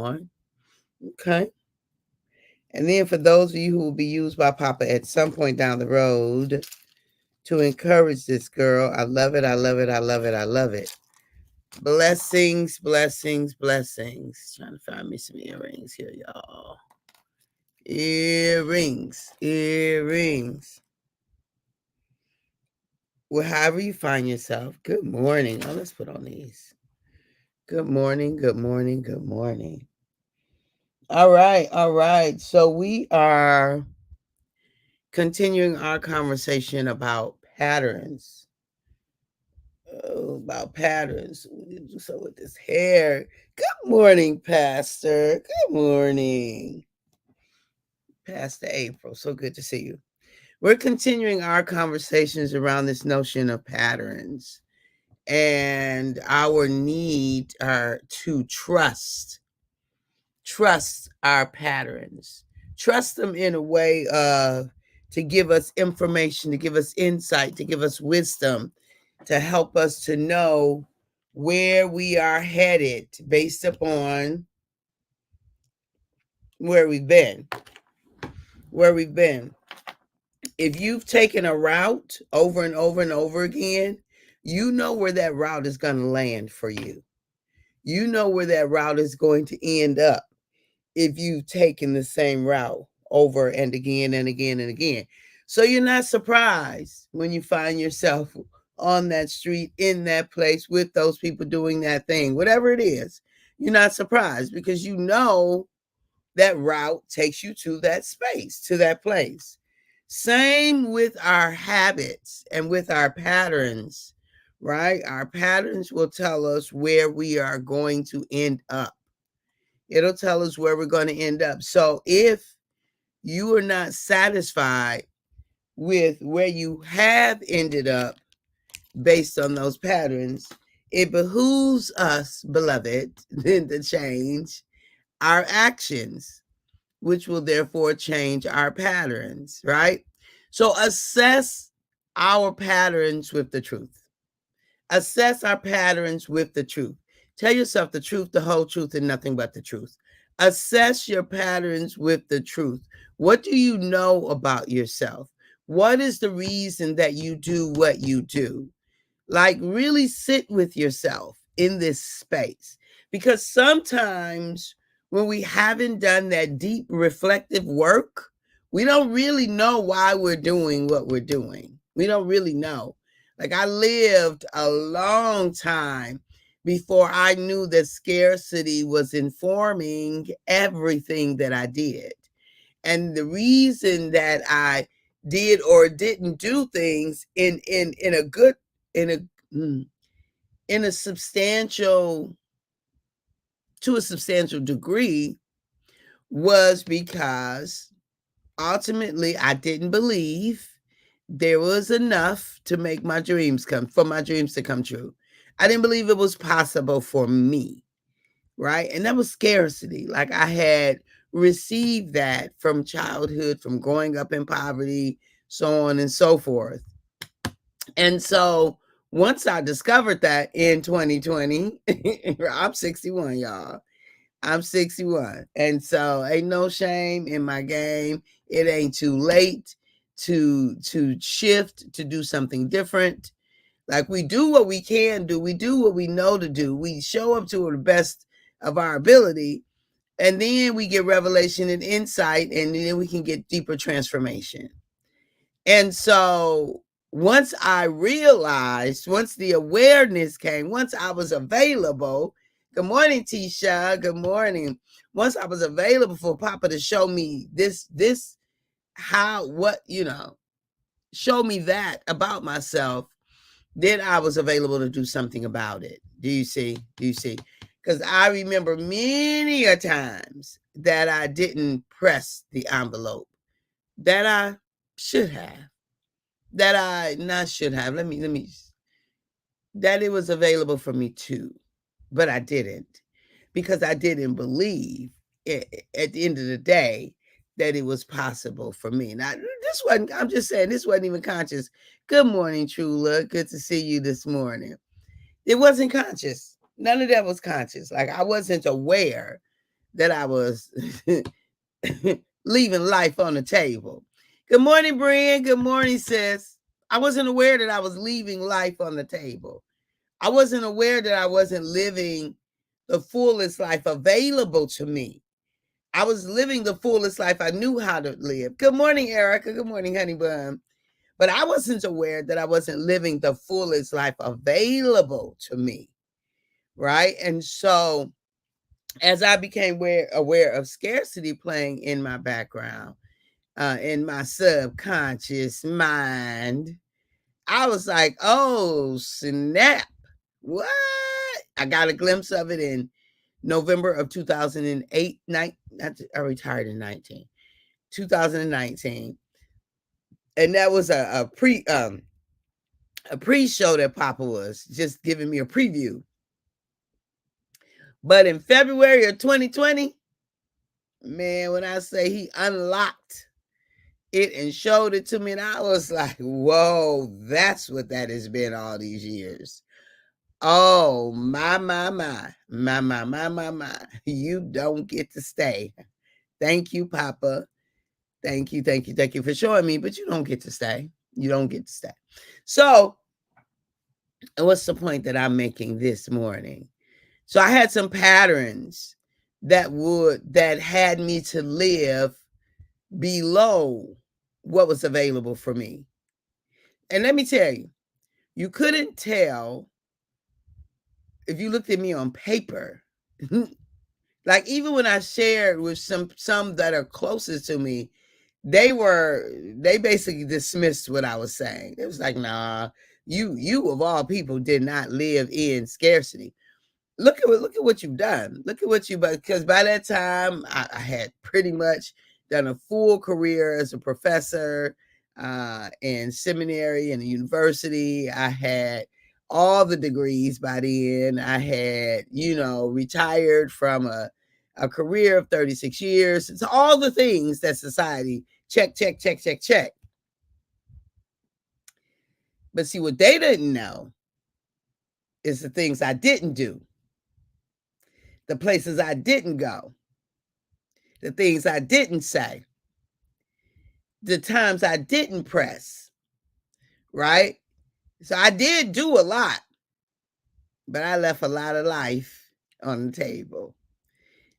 on. Okay. And then for those of you who will be used by Papa at some point down the road to encourage this girl, I love it. I love it. I love it. I love it. Blessings, blessings, blessings. Trying to find me some earrings here, y'all. Earrings, earrings. Well, however you find yourself, good morning. Oh, let's put on these. Good morning, good morning, good morning. All right, all right. So we are continuing our conversation about patterns. Oh, about patterns. We do so with this hair. Good morning, Pastor. Good morning, Pastor April. So good to see you. We're continuing our conversations around this notion of patterns and our need to trust our patterns, trust them in a way to give us information, to give us insight, to give us wisdom, to help us to know where we are headed based upon where we've been. If you've taken a route over and over and over again, you know where that route is going to land for you. You know where that route is going to end up if you've taken the same route over and again and again and again. So you're not surprised when you find yourself on that street, in that place, with those people doing that thing, whatever it is. You're not surprised because you know that route takes you to that space, to that place. Same with our habits and with our patterns, right? Our patterns will tell us where we are going to end up. It'll tell us where we're going to end up. So if you are not satisfied with where you have ended up based on those patterns, it behooves us, beloved, then to change our actions, which will therefore change our patterns, right? So assess our patterns with the truth. Assess our patterns with the truth. Tell yourself the truth, the whole truth, and nothing but the truth. Assess your patterns with the truth. What do you know about yourself? What is the reason that you do what you do? Like, really sit with yourself in this space. Because sometimes when we haven't done that deep reflective work, we don't really know why we're doing what we're doing. We don't really know. Like, I lived a long time before I knew that scarcity was informing everything that I did. And the reason that I did or didn't do things in a good in a in a substantial to a substantial degree was because ultimately I didn't believe there was enough to make my dreams for my dreams to come true. I didn't believe it was possible for me, right? And that was scarcity. Like, I had received that from childhood, from growing up in poverty, so on and so forth. And so once I discovered that in 2020, I'm 61, y'all. I'm 61. And so ain't no shame in my game. It ain't too late to shift, to do something different. Like, we do what we can do. We do what we know to do. We show up to the best of our ability. And then we get revelation and insight, and then we can get deeper transformation. And so once I realized, once the awareness came, once I was available, good morning, Tisha, good morning. Once I was available for Papa to show me show me that about myself, then I was available to do something about it. Do you see? Because I remember many a times that I didn't press the envelope that I should have. That I not should have. Let me that it was available for me too, but I didn't, because I didn't believe at the end of the day that it was possible for me. Now, this wasn't. I'm just saying, this wasn't even conscious. Good morning, Trula. Good to see you this morning. It wasn't conscious. None of that was conscious. Like, I wasn't aware that I was leaving life on the table. Good morning, Brian. Good morning, sis. I wasn't aware that I was leaving life on the table. I wasn't aware that I wasn't living the fullest life available to me. I was living the fullest life I knew how to live. Good morning, Erica. Good morning, honey bun. But I wasn't aware that I wasn't living the fullest life available to me. Right. And so as I became aware of scarcity playing in my background, in my subconscious mind, I was like, oh, snap. What? I got a glimpse of it in November of 2008. I retired in 2019. And that was a pre-show that Papa was just giving me a preview. But in February of 2020, man, when I say he unlocked it and showed it to me, and I was like, whoa, that's what that has been all these years. Oh, my. You don't get to stay. Thank you, Papa. Thank you for showing me, but you don't get to stay. You don't get to stay. So, what's the point that I'm making this morning? So I had some patterns that had me to live below what was available for me. And let me tell you, you couldn't tell if you looked at me on paper. Like even when I shared with some that are closest to me, they basically dismissed what I was saying. It was like, nah, you of all people did not live in scarcity. Look at what you've done. Look at what because by that time I had pretty much done a full career as a professor in seminary and university. I had all the degrees by then. I had, retired from a career of 36 years. It's all the things that society check. But see, what they didn't know is the things I didn't do, the places I didn't go, the things I didn't say, the times I didn't press, right? So I did do a lot, but I left a lot of life on the table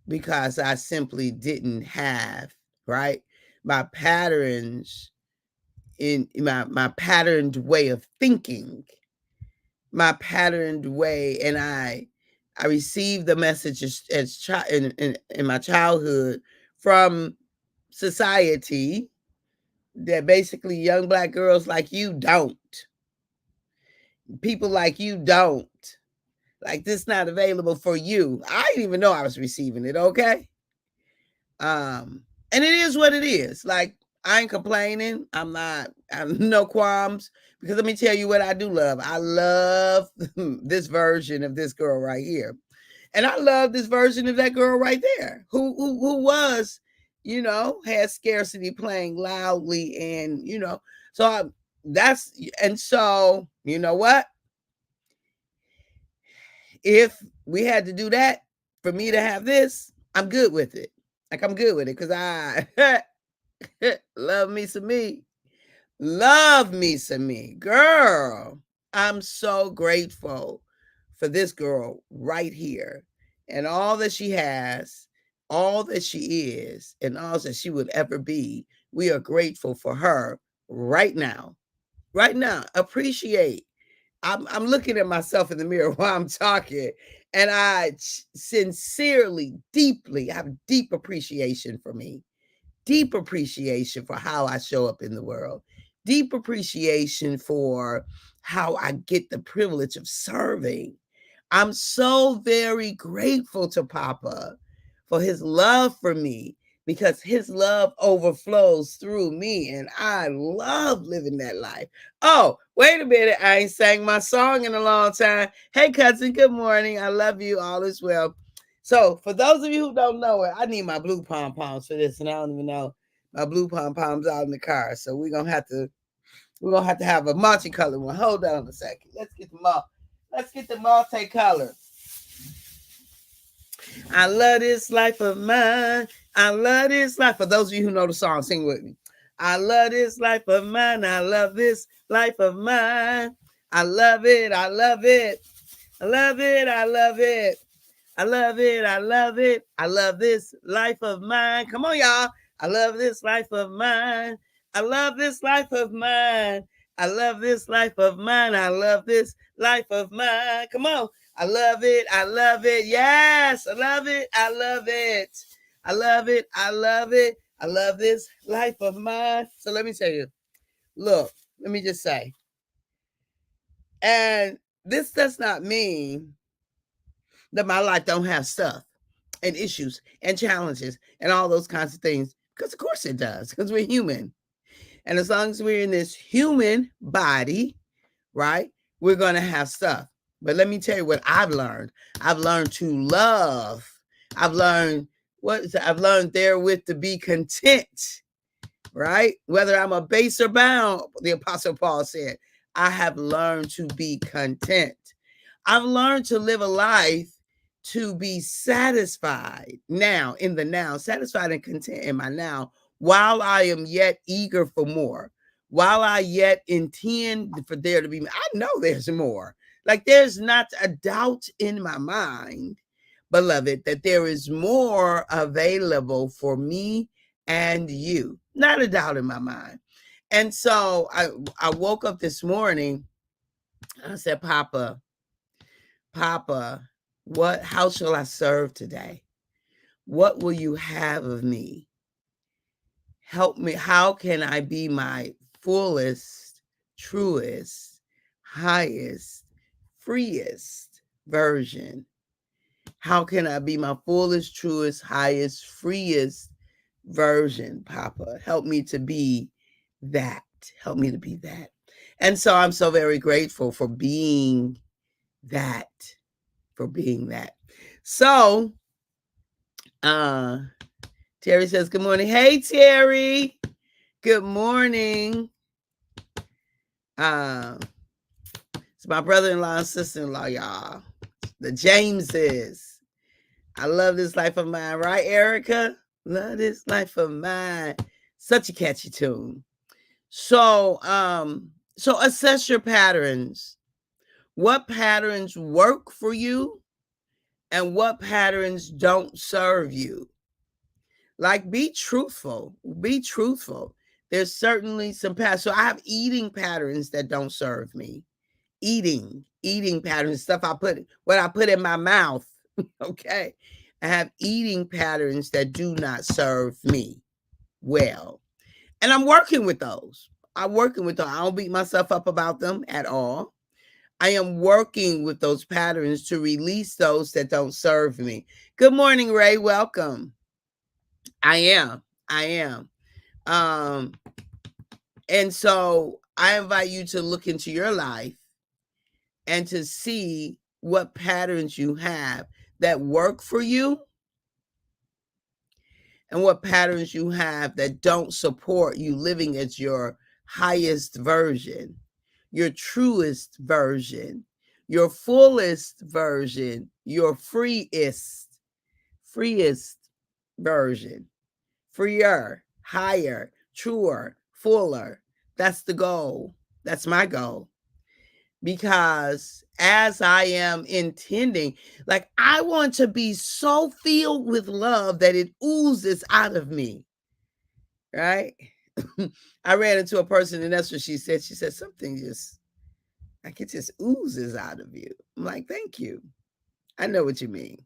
because I simply didn't have, right? My patterns in my patterned way of thinking, my patterned way, and I received the messages in my childhood from society that basically young Black girls like you don't. People like you don't. Like this not available for you. I didn't even know I was receiving it, okay? And it is what it is. Like I ain't complaining. I'm no qualms, because let me tell you what I do love. I love this version of this girl right here. And I love this version of that girl right there who was, had scarcity playing loudly. And, so so you know what? If we had to do that for me to have this, I'm good with it. Like I'm good with it because I love me some me. Love me some me. Girl, I'm so grateful for this girl right here and all that she has, all that she is, and all that she would ever be. We are grateful for her right now. Right now. Appreciate. I'm looking at myself in the mirror while I'm talking, and I sincerely, deeply have deep appreciation for me, deep appreciation for how I show up in the world, deep appreciation for how I get the privilege of serving. I'm so very grateful to Papa for his love for me, because his love overflows through me, and I love living that life. Oh, wait a minute. I ain't sang my song in a long time. Hey, cousin, good morning. I love you. All is well. So for those of you who don't know it, I need my blue pom-poms for this, and I don't even know my blue pom-poms out in the car. So we're gonna have to have a multicolored one. Hold on a second. Let's get the multicolor. I love this life of mine. I love this life. For those of you who know the song, sing with me. I love this life of mine. I love this life of mine. I love it. I love it. I love it. I love it. I love it. I love it. I love this life of mine. Come on, y'all. I love this life of mine. I love this life of mine. I love this life of mine. I love this life of mine. Come on. I love it. I love it. Yes. I love it. I love it. I love it. I love it. I love this life of mine. So let me tell you, look, let me just say, and this does not mean that my life don't have stuff and issues and challenges and all those kinds of things. Because of course it does, because we're human. And as long as we're in this human body, right, we're going to have stuff. But let me tell you what I've learned. I've learned to love. I've learned therewith to be content, right? Whether I'm a base or bound, the Apostle Paul said, I have learned to be content. I've learned to live a life to be satisfied now, in the now, satisfied and content in my now, while I am yet eager for more, while I yet intend for there to be, I know there's more. Like there's not a doubt in my mind, beloved, that there is more available for me and you. Not a doubt in my mind. And so I woke up this morning, I said, Papa, how shall I serve today? What will you have of me? Help me. How can I be my fullest, truest, highest, freest version? How can I be my fullest, truest, highest, freest version, Papa? Help me to be that. Help me to be that. And so I'm so very grateful for being that. So, Terry says, good morning. Hey, Terry. Good morning. It's my brother-in-law and sister-in-law, y'all. The Jameses. I love this life of mine, right, Erica? Love this life of mine. Such a catchy tune. So assess your patterns. What patterns work for you and what patterns don't serve you? Like, be truthful. Be truthful. There's certainly some patterns. So I have eating patterns that don't serve me. Eating patterns, what I put in my mouth. Okay. I have eating patterns that do not serve me well. And I'm working with those. I don't beat myself up about them at all. I am working with those patterns to release those that don't serve me. Good morning, Ray. Welcome. I am. And so I invite you to look into your life and to see what patterns you have that work for you and what patterns you have that don't support you living as your highest version, your truest version, your fullest version, your freest version, freer, higher, truer, fuller. That's the goal. That's my goal. Because as I am intending, like I want to be so filled with love that it oozes out of me, right? I ran into a person and that's what she said. She said something just, like it just oozes out of you. I'm like, thank you. I know what you mean.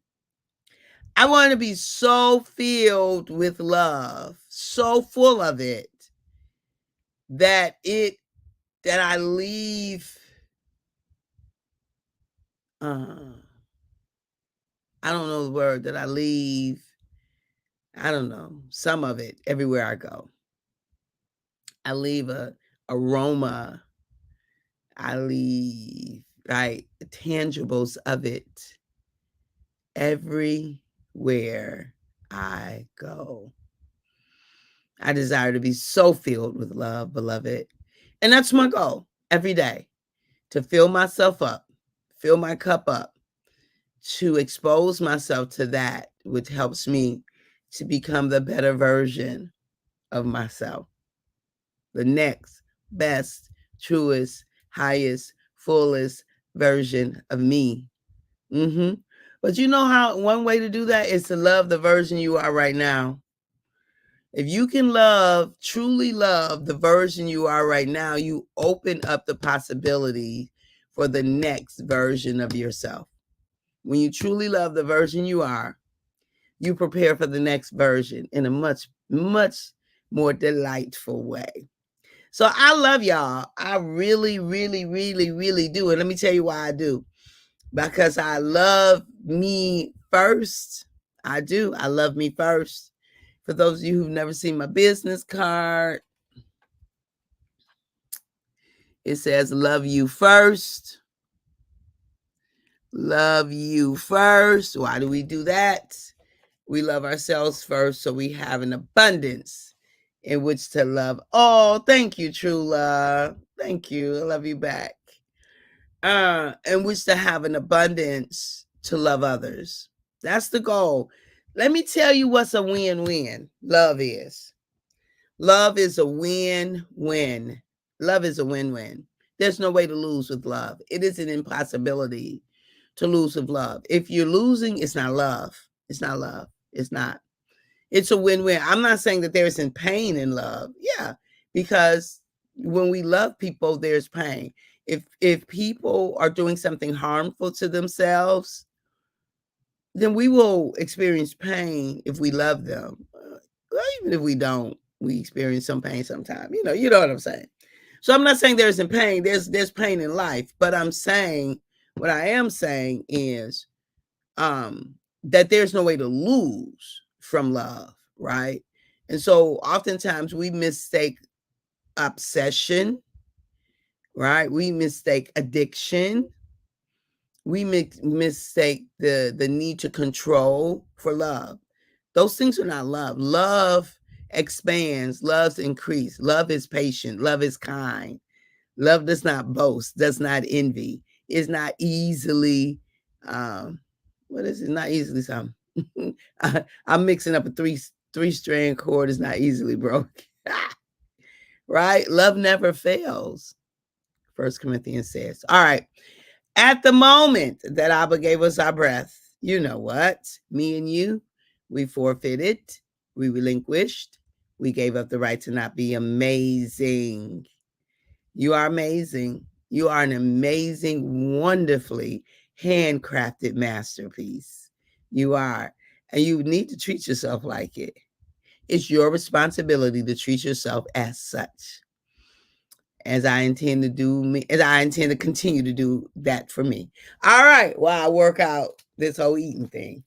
I want to be so filled with love, so full of it, that I leave, I don't know the word, that I leave, I don't know, some of it everywhere I go. I leave a aroma. I leave, right, tangibles of it everywhere I go. I desire to be so filled with love, beloved. And that's my goal every day, to fill myself up, fill my cup up, to expose myself to that, which helps me to become the better version of myself, the next best, truest, highest, fullest version of me. But you know how one way to do that is to love the version you are right now. If you can truly love the version you are right now, you open up the possibility for the next version of yourself. When you truly love the version you are, you prepare for the next version in a much, much more delightful way. So I love y'all. I really, really, really, really do. And let me tell you why I do. Because I love me first. I do. I love me first. For those of you who've never seen my business card, it says, love you first. Love you first. Why do we do that? We love ourselves first, so we have an abundance in which to love. Oh, thank you, true love. Thank you. I love you back. In which to have an abundance to love others. That's the goal. Let me tell you what's a win-win. Love is. Love is a win-win. Love is a win-win. There's no way to lose with love. It is an impossibility to lose with love. If you're losing, it's not love. It's not love. It's not. It's a win-win. I'm not saying that there isn't pain in love. Yeah, because when we love people, there's pain. If people are doing something harmful to themselves, then we will experience pain if we love them. Well, even if we don't, we experience some pain sometimes. You know what I'm saying. So I'm not saying there isn't pain. There's pain in life, but I'm saying what I am saying is that there's no way to lose from love, right? And so oftentimes we mistake obsession, right? We mistake addiction. We mistake the need to control for love. Those things are not love. Love expands, love's increase. Love is patient, love is kind. Love does not boast, does not envy, is not easily what is it? Not easily something. I'm mixing up a three-strand cord is not easily broken. Right? Love never fails. 1 Corinthians says. All right. At the moment that Abba gave us our breath, you know what? Me and you, we forfeited, we relinquished, we gave up the right to not be amazing. You are amazing. You are an amazing, wonderfully handcrafted masterpiece. You are. And you need to treat yourself like it. It's your responsibility to treat yourself as such. As I intend to continue to do that for me. All right. While I work out this whole eating thing.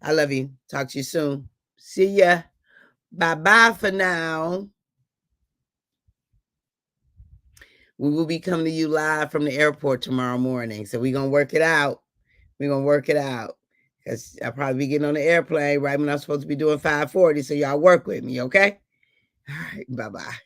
I love you. Talk to you soon. See ya. Bye-bye for now. We will be coming to you live from the airport tomorrow morning. So we're going to work it out. We're going to work it out. Because I'll probably be getting on the airplane right when I'm supposed to be doing 540. So y'all work with me, okay? All right. Bye-bye.